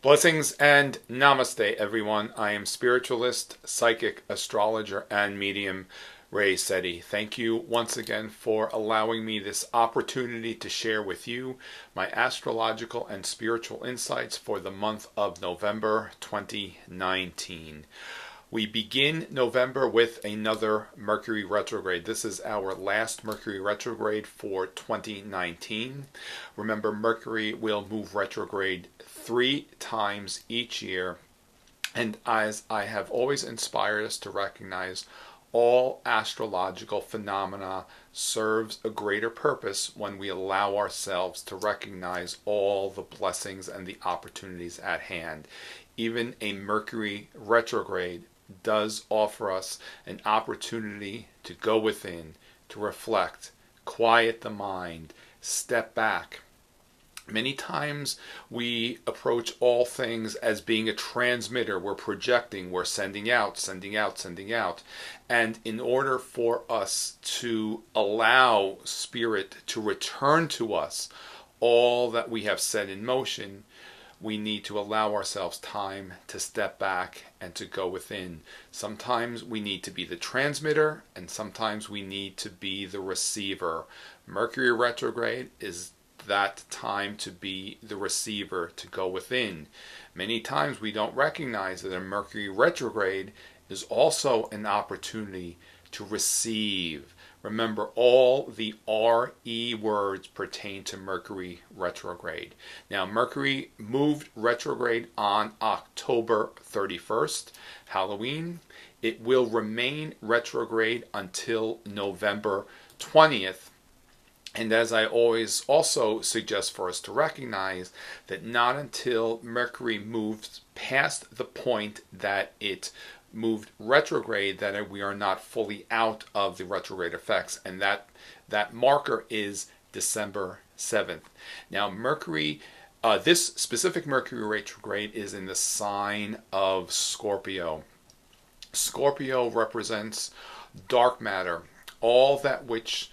Blessings and namaste, everyone. I am spiritualist, psychic, astrologer, and medium Ray Sette. Thank you once again for allowing me this opportunity to share with you my astrological and spiritual insights for the month of November 2019. We begin November with another Mercury retrograde. This is our last Mercury retrograde for 2019. Remember, Mercury will move retrograde 3 times each year. And as I have always inspired us to recognize, all astrological phenomena serves a greater purpose when we allow ourselves to recognize all the blessings and the opportunities at hand. Even a Mercury retrograde does offer us an opportunity to go within, to reflect, quiet the mind, step back. Many times we approach all things as being a transmitter. We're projecting, we're sending out, sending out, sending out. And in order for us to allow spirit to return to us all that we have set in motion, we need to allow ourselves time to step back and to go within. Sometimes we need to be the transmitter, and sometimes we need to be the receiver. Mercury retrograde is that time to be the receiver, to go within. Many times we don't recognize that a Mercury retrograde is also an opportunity to receive. Remember, all the RE words pertain to Mercury retrograde. Now, Mercury moved retrograde on October 31st, Halloween. It will remain retrograde until November 20th. And as I always also suggest for us to recognize that not until Mercury moves past the point that it moved retrograde that we are not fully out of the retrograde effects, and that marker is December 7th. Now Mercury, this specific Mercury retrograde is in the sign of Scorpio. Scorpio represents dark matter, all that which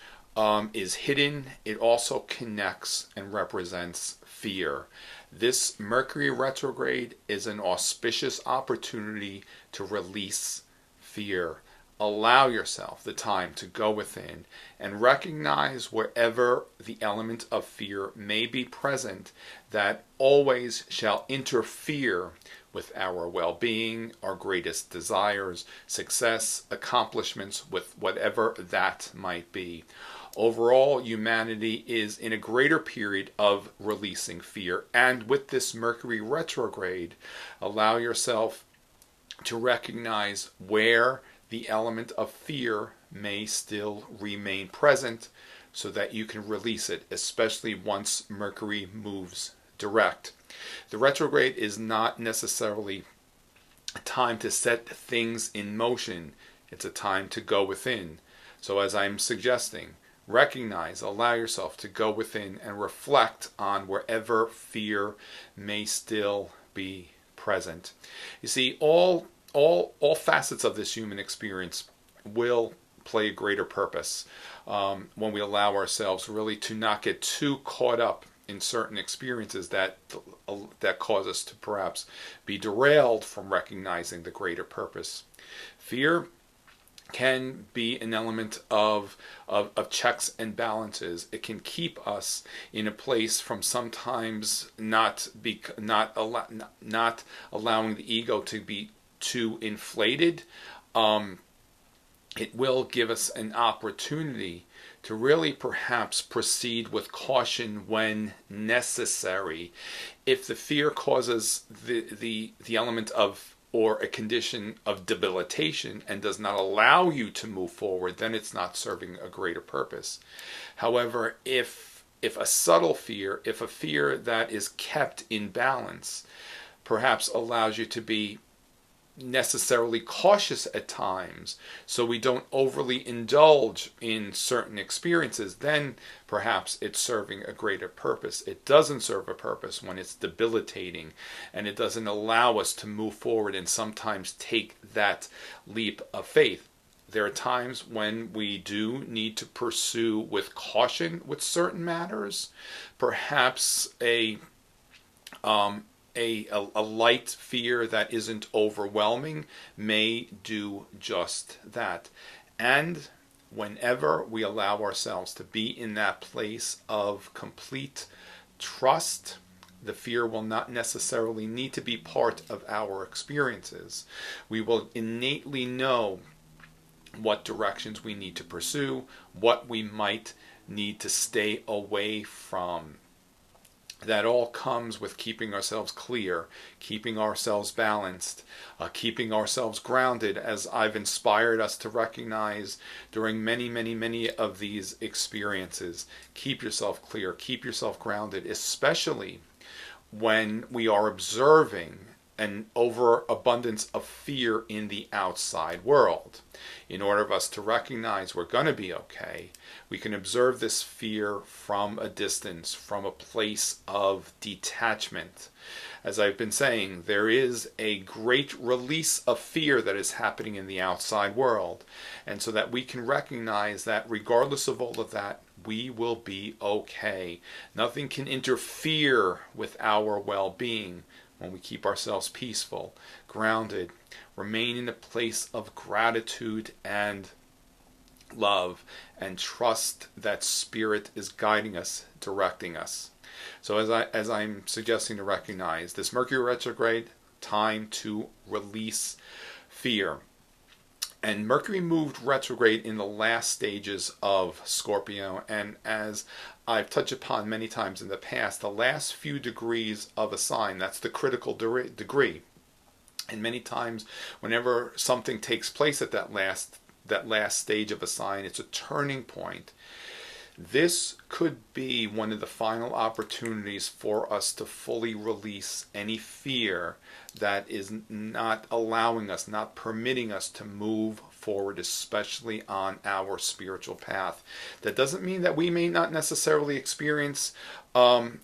is hidden. It also connects and represents fear. This Mercury retrograde is an auspicious opportunity to release fear. Allow yourself the time to go within and recognize wherever the element of fear may be present that always shall interfere with our well-being, our greatest desires, success, accomplishments, with whatever that might be. Overall, humanity is in a greater period of releasing fear. And with this Mercury retrograde, allow yourself to recognize where the element of fear may still remain present so that you can release it, especially once Mercury moves direct. The retrograde is not necessarily a time to set things in motion. It's a time to go within. So as I'm suggesting, recognize, allow yourself to go within and reflect on wherever fear may still be present. You see, all facets of this human experience will play a greater purpose when we allow ourselves really to not get too caught up in certain experiences that cause us to perhaps be derailed from recognizing the greater purpose. Fear can be an element of checks and balances. It can keep us in a place from sometimes not allowing the ego to be too inflated. It will give us an opportunity to really perhaps proceed with caution when necessary. If the fear causes the element of or a condition of debilitation and does not allow you to move forward, then it's not serving a greater purpose. However, if a subtle fear, if a fear that is kept in balance, perhaps allows you to be necessarily cautious at times so we don't overly indulge in certain experiences, then perhaps it's serving a greater purpose. It doesn't serve a purpose when it's debilitating and it doesn't allow us to move forward and sometimes take that leap of faith. There are times when we do need to pursue with caution with certain matters. Perhaps a a light fear that isn't overwhelming may do just that. And whenever we allow ourselves to be in that place of complete trust, the fear will not necessarily need to be part of our experiences. We will innately know what directions we need to pursue, what we might need to stay away from. That all comes with keeping ourselves clear, keeping ourselves balanced, keeping ourselves grounded, as I've inspired us to recognize during many of these experiences. Keep yourself clear, keep yourself grounded, especially when we are observing an overabundance of fear in the outside world. In order for us to recognize we're going to be okay, we can observe this fear from a distance, from a place of detachment. As I've been saying, there is a great release of fear that is happening in the outside world. And so that we can recognize that regardless of all of that, we will be okay. Nothing can interfere with our well-being when we keep ourselves peaceful, grounded, remain in a place of gratitude and love, and trust that Spirit is guiding us, directing us. So as I'm suggesting to recognize this Mercury retrograde, time to release fear. And Mercury moved retrograde in the last stages of Scorpio, and as I've touched upon many times in the past, the last few degrees of a sign, that's the critical degree. And many times, whenever something takes place at that last stage of a sign, it's a turning point. This could be one of the final opportunities for us to fully release any fear that is not allowing us, not permitting us to move forward, especially on our spiritual path. That doesn't mean that we may not necessarily experience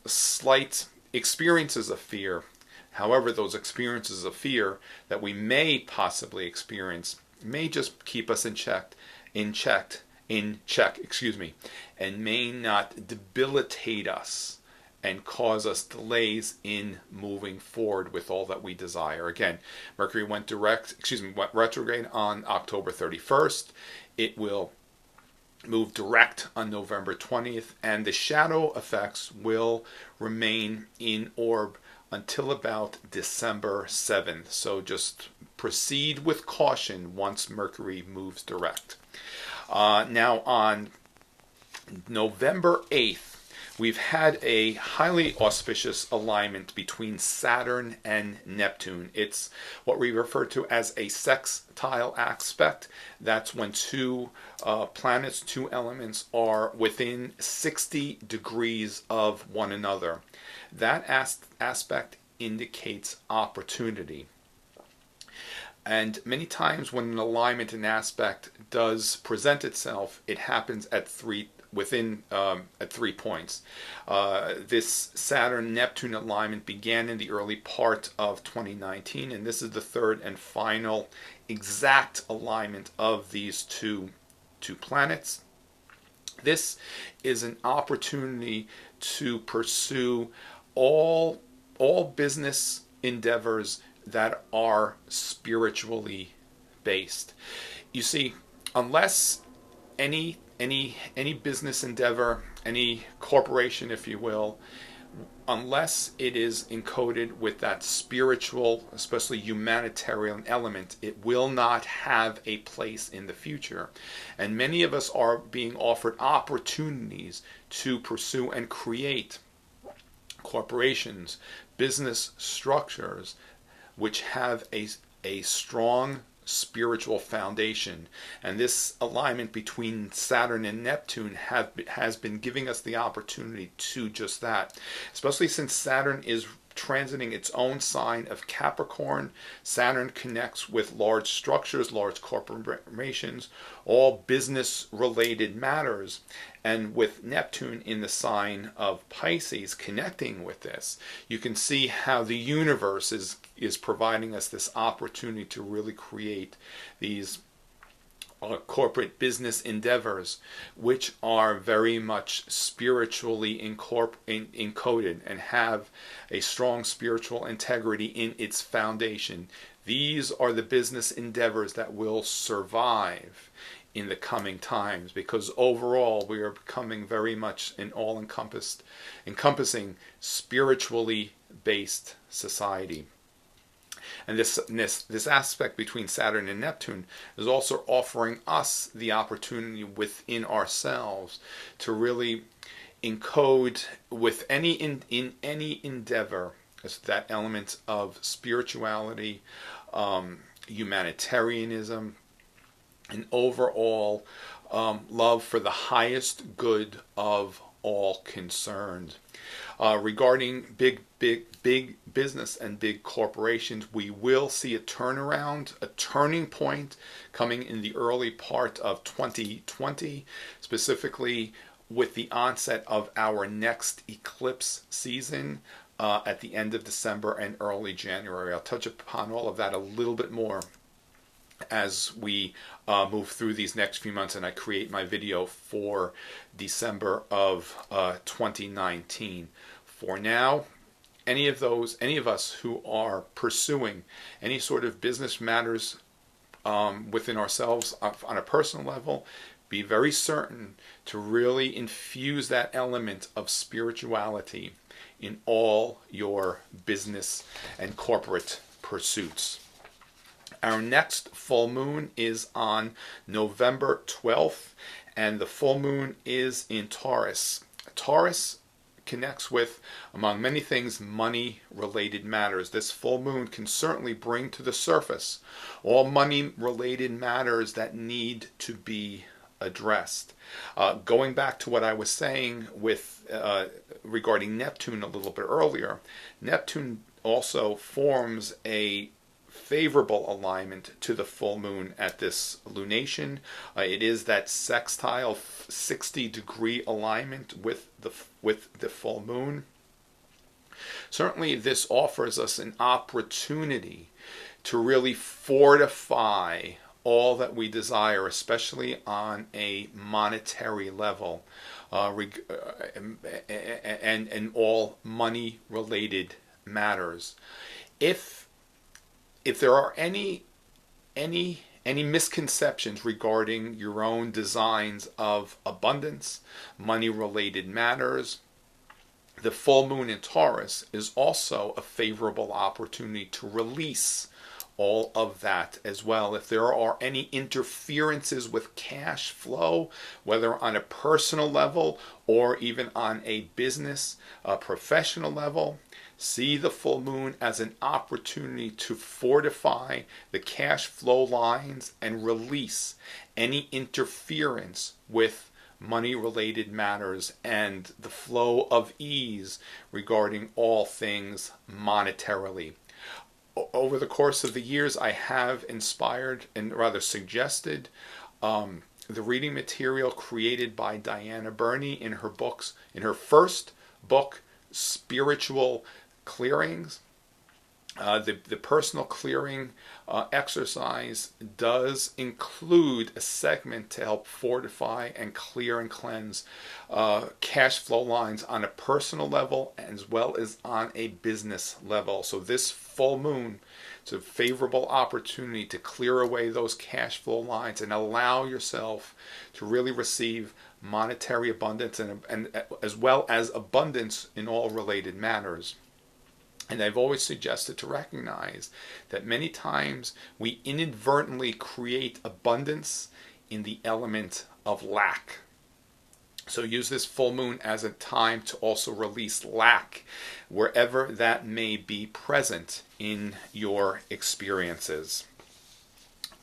slight experiences of fear. However, those experiences of fear that we may possibly experience may just keep us in check, and may not debilitate us and cause us delays in moving forward with all that we desire. Again, Mercury went retrograde on October 31st. It will move direct on November 20th, and the shadow effects will remain in orb until about December 7th. So just proceed with caution once Mercury moves direct. Now on November 8th, we've had a highly auspicious alignment between Saturn and Neptune. It's what we refer to as a sextile aspect. That's when two planets, two elements, are within 60 degrees of one another. That aspect indicates opportunity. And many times when an alignment and aspect does present itself, it happens at 3 points. This Saturn-Neptune alignment began in the early part of 2019, and this is the third and final exact alignment of these two planets. This is an opportunity to pursue all business endeavors that are spiritually based. You see, unless any business endeavor, any corporation, if you will, unless it is encoded with that spiritual, especially humanitarian element, it will not have a place in the future. And many of us are being offered opportunities to pursue and create corporations, business structures, which have a strong spiritual foundation. And this alignment between Saturn and Neptune has been giving us the opportunity to just that, especially since Saturn is transiting its own sign of Capricorn. Saturn connects with large structures, large corporations, all business related matters. And with Neptune in the sign of Pisces connecting with this, you can see how the universe is providing us this opportunity to really create these corporate business endeavors, which are very much spiritually encoded and have a strong spiritual integrity in its foundation. These are the business endeavors that will survive in the coming times, because overall we are becoming very much an encompassing spiritually based society. And this aspect between Saturn and Neptune is also offering us the opportunity within ourselves to really encode with in any endeavor that element of spirituality, humanitarianism, and overall love for the highest good of all concerned. Regarding big business and big corporations, we will see a turnaround, a turning point coming in the early part of 2020, specifically with the onset of our next eclipse season at the end of December and early January. I'll touch upon all of that a little bit more as we move through these next few months and I create my video for December of 2019. For now, any of us who are pursuing any sort of business matters within ourselves on a personal level, be very certain to really infuse that element of spirituality in all your business and corporate pursuits. Our next full moon is on November 12th, and the full moon is in Taurus. Taurus connects with, among many things, money-related matters. This full moon can certainly bring to the surface all money-related matters that need to be addressed. Going back to what I was saying with regarding Neptune a little bit earlier, Neptune also forms a favorable alignment to the full moon at this lunation. It is that sextile 60-degree alignment with the full moon. Certainly this offers us an opportunity to really fortify all that we desire, especially on a monetary level, and all money-related matters. If there are any misconceptions regarding your own designs of abundance, money-related matters, the full moon in Taurus is also a favorable opportunity to release all of that as well. If there are any interferences with cash flow, whether on a personal level or even on a business, professional level, see the full moon as an opportunity to fortify the cash flow lines and release any interference with money-related matters and the flow of ease regarding all things monetarily. Over the course of the years, I have inspired and rather suggested the reading material created by Diana Burney in her books, in her first book, Spiritual Clearings. The personal clearing exercise does include a segment to help fortify and clear and cleanse cash flow lines on a personal level as well as on a business level. So this full moon, it's a favorable opportunity to clear away those cash flow lines and allow yourself to really receive monetary abundance and as well as abundance in all related matters. And I've always suggested to recognize that many times we inadvertently create abundance in the element of lack. So use this full moon as a time to also release lack wherever that may be present in your experiences.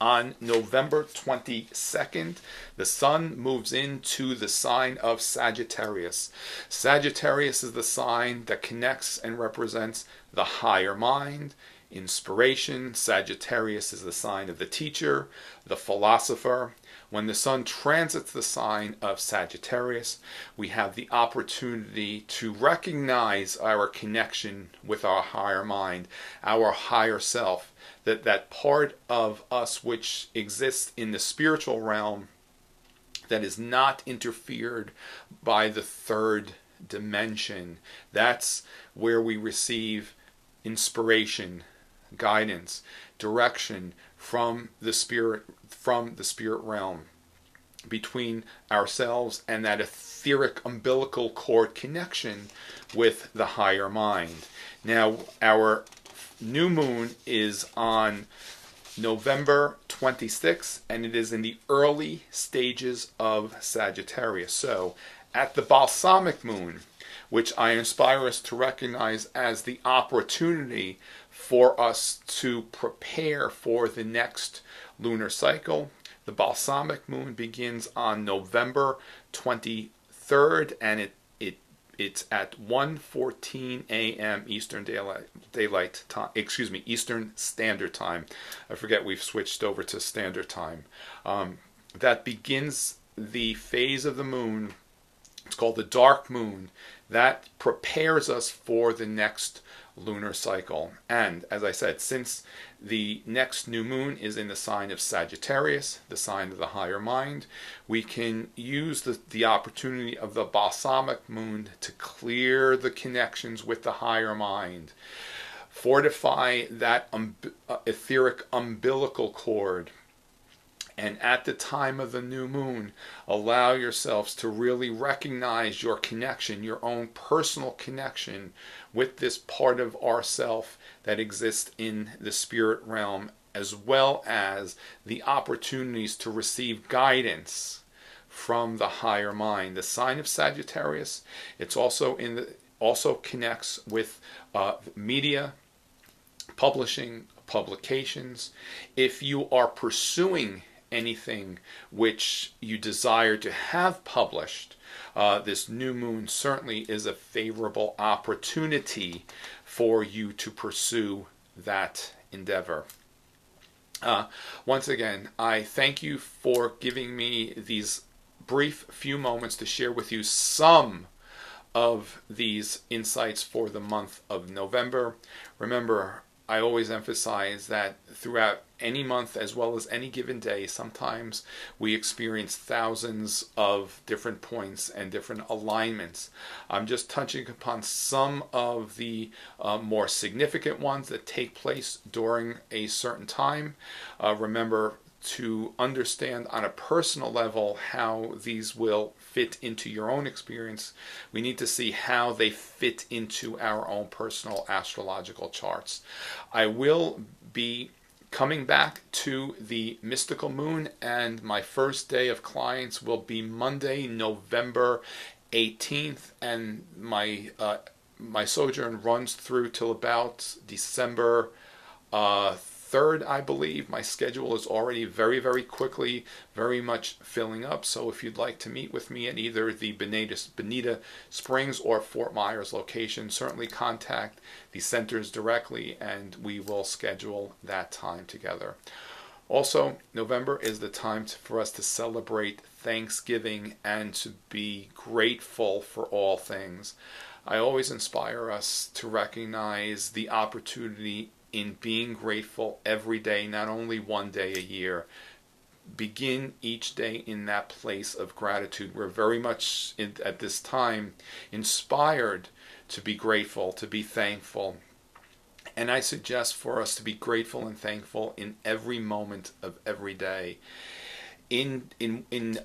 On November 22nd, the sun moves into the sign of Sagittarius. Sagittarius is the sign that connects and represents the higher mind, inspiration. Sagittarius is the sign of the teacher, the philosopher. When the sun transits the sign of Sagittarius, we have the opportunity to recognize our connection with our higher mind, our higher self, that part of us which exists in the spiritual realm that is not interfered by the third dimension. That's where we receive inspiration, guidance, direction from the spirit realm, between ourselves and that etheric umbilical cord connection with the higher mind. Now, our new moon is on November 26th, and it is in the early stages of Sagittarius. So, at the balsamic moon, which I inspire us to recognize as the opportunity for us to prepare for the next lunar cycle. The balsamic moon begins on November 23rd, and it's at 1:14 a.m. Eastern Daylight Time. Excuse me, Eastern Standard Time. I forget we've switched over to Standard Time. That begins the phase of the moon. It's called the dark moon. That prepares us for the next lunar cycle. And as I said, since the next new moon is in the sign of Sagittarius, the sign of the higher mind, we can use the opportunity of the balsamic moon to clear the connections with the higher mind, fortify that etheric umbilical cord, and at the time of the new moon, allow yourselves to really recognize your connection, your own personal connection with this part of ourself that exists in the spirit realm, as well as the opportunities to receive guidance from the higher mind. The sign of Sagittarius, it's also connects with media, publishing, publications. If you are pursuing anything which you desire to have published, this new moon certainly is a favorable opportunity for you to pursue that endeavor. Once again, I thank you for giving me these brief few moments to share with you some of these insights for the month of November. Remember, I always emphasize that throughout any month, as well as any given day, sometimes we experience thousands of different points and different alignments. I'm just touching upon some of the more significant ones that take place during a certain time. Remember to understand on a personal level how these will fit into your own experience. We need to see how they fit into our own personal astrological charts. I will be coming back to the mystical moon, and my first day of clients will be Monday, November 18th, and my sojourn runs through till about December 3rd, I believe. My schedule is already very, very quickly, very much filling up. So if you'd like to meet with me at either the Bonita Springs or Fort Myers location, certainly contact the centers directly and we will schedule that time together. Also, November is the time for us to celebrate Thanksgiving and to be grateful for all things. I always inspire us to recognize the opportunity in being grateful every day, not only one day a year. Begin each day in that place of gratitude. We're very much at this time inspired to be grateful, to be thankful. And I suggest for us to be grateful and thankful in every moment of every day. In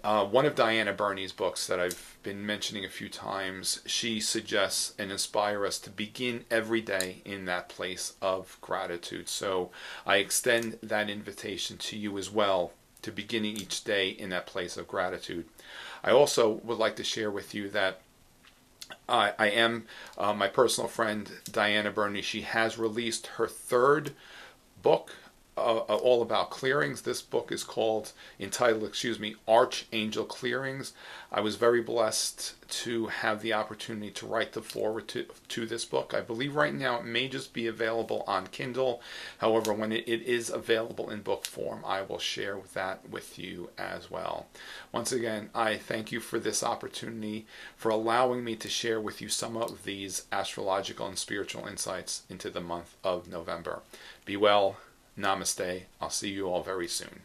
one of Diana Burney's books that I've been mentioning a few times, she suggests and inspires us to begin every day in that place of gratitude. So I extend that invitation to you as well, to beginning each day in that place of gratitude. I also would like to share with you that I am my personal friend Diana Burney. She has released her third book all about clearings. This book is entitled, Archangel Clearings. I was very blessed to have the opportunity to write the foreword to this book. I believe right now it may just be available on Kindle. However, when it is available in book form, I will share that with you as well. Once again, I thank you for this opportunity, for allowing me to share with you some of these astrological and spiritual insights into the month of November. Be well. Namaste. I'll see you all very soon.